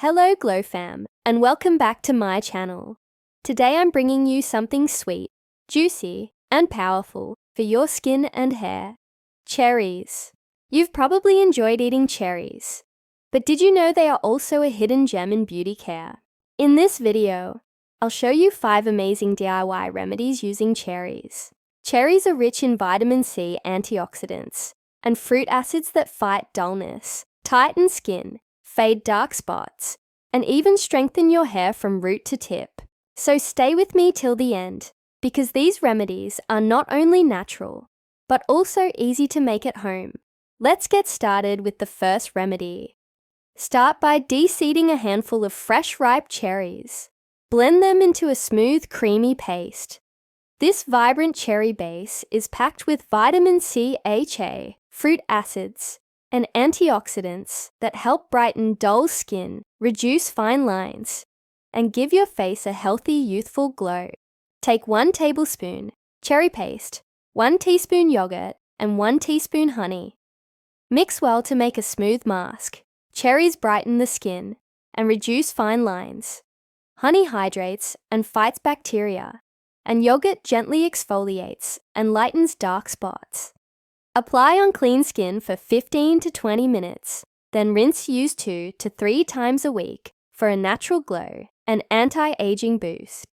Hello Glow Fam, and welcome back to my channel. Today I'm bringing you something sweet, juicy, and powerful for your skin and hair. Cherries. You've probably enjoyed eating cherries, but did you know they are also a hidden gem in beauty care? In this video, I'll show you 5 amazing DIY remedies using cherries. Cherries are rich in vitamin C antioxidants and fruit acids that fight dullness, tighten skin, fade dark spots, and even strengthen your hair from root to tip. So stay with me till the end, because these remedies are not only natural, but also easy to make at home. Let's get started with the first remedy. Start by de-seeding a handful of fresh ripe cherries. Blend them into a smooth, creamy paste. This vibrant cherry base is packed with vitamin C, HA, fruit acids, and antioxidants that help brighten dull skin, reduce fine lines, and give your face a healthy, youthful glow. Take 1 tablespoon cherry paste, 1 teaspoon yogurt, and 1 teaspoon honey. Mix well to make a smooth mask. Cherries brighten the skin and reduce fine lines. Honey hydrates and fights bacteria, and yogurt gently exfoliates and lightens dark spots. Apply on clean skin for 15 to 20 minutes, then rinse. Use 2 to 3 times a week for a natural glow and anti-aging boost.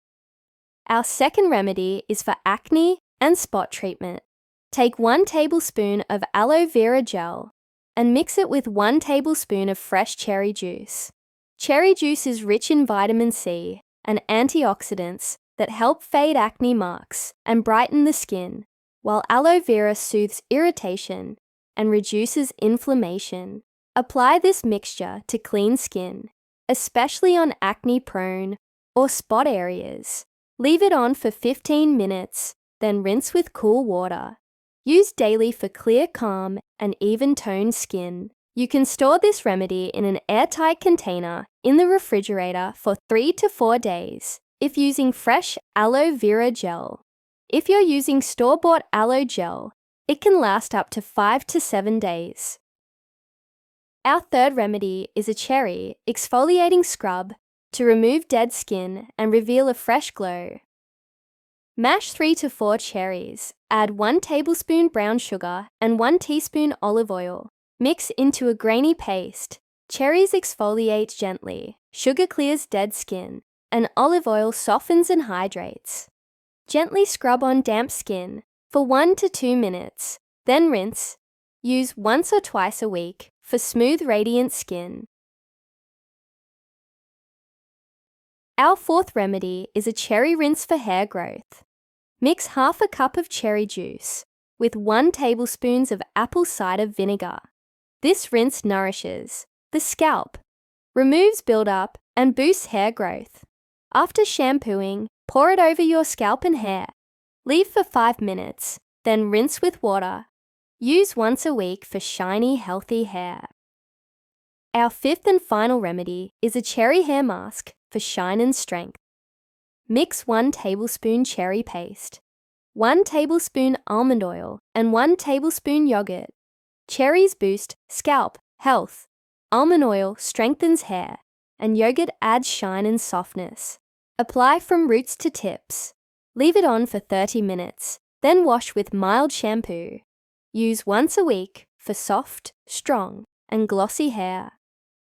Our second remedy is for acne and spot treatment. Take 1 tablespoon of aloe vera gel and mix it with 1 tablespoon of fresh cherry juice. Cherry juice is rich in vitamin C and antioxidants that help fade acne marks and brighten the skin, while aloe vera soothes irritation and reduces inflammation. Apply this mixture to clean skin, especially on acne-prone or spot areas. Leave it on for 15 minutes, then rinse with cool water. Use daily for clear, calm, and even-toned skin. You can store this remedy in an airtight container in the refrigerator for 3 to 4 days if using fresh aloe vera gel. If you're using store-bought aloe gel, it can last up to 5 to 7 days. Our third remedy is a cherry exfoliating scrub to remove dead skin and reveal a fresh glow. Mash 3 to 4 cherries, add 1 tablespoon brown sugar and 1 teaspoon olive oil. Mix into a grainy paste. Cherries exfoliate gently, sugar clears dead skin, and olive oil softens and hydrates. Gently scrub on damp skin for 1 to 2 minutes, then rinse. Use once or twice a week for smooth, radiant skin. Our fourth remedy is a cherry rinse for hair growth. Mix half a cup of cherry juice with 1 tablespoon of apple cider vinegar. This rinse nourishes the scalp, removes buildup, and boosts hair growth. After shampooing, pour it over your scalp and hair. Leave for 5 minutes, then rinse with water. Use once a week for shiny, healthy hair. Our fifth and final remedy is a cherry hair mask for shine and strength. Mix 1 tablespoon cherry paste, 1 tablespoon almond oil, and 1 tablespoon yogurt. Cherries boost scalp health. Almond oil strengthens hair, and yogurt adds shine and softness. Apply from roots to tips. Leave it on for 30 minutes, then wash with mild shampoo. Use once a week for soft, strong, and glossy hair.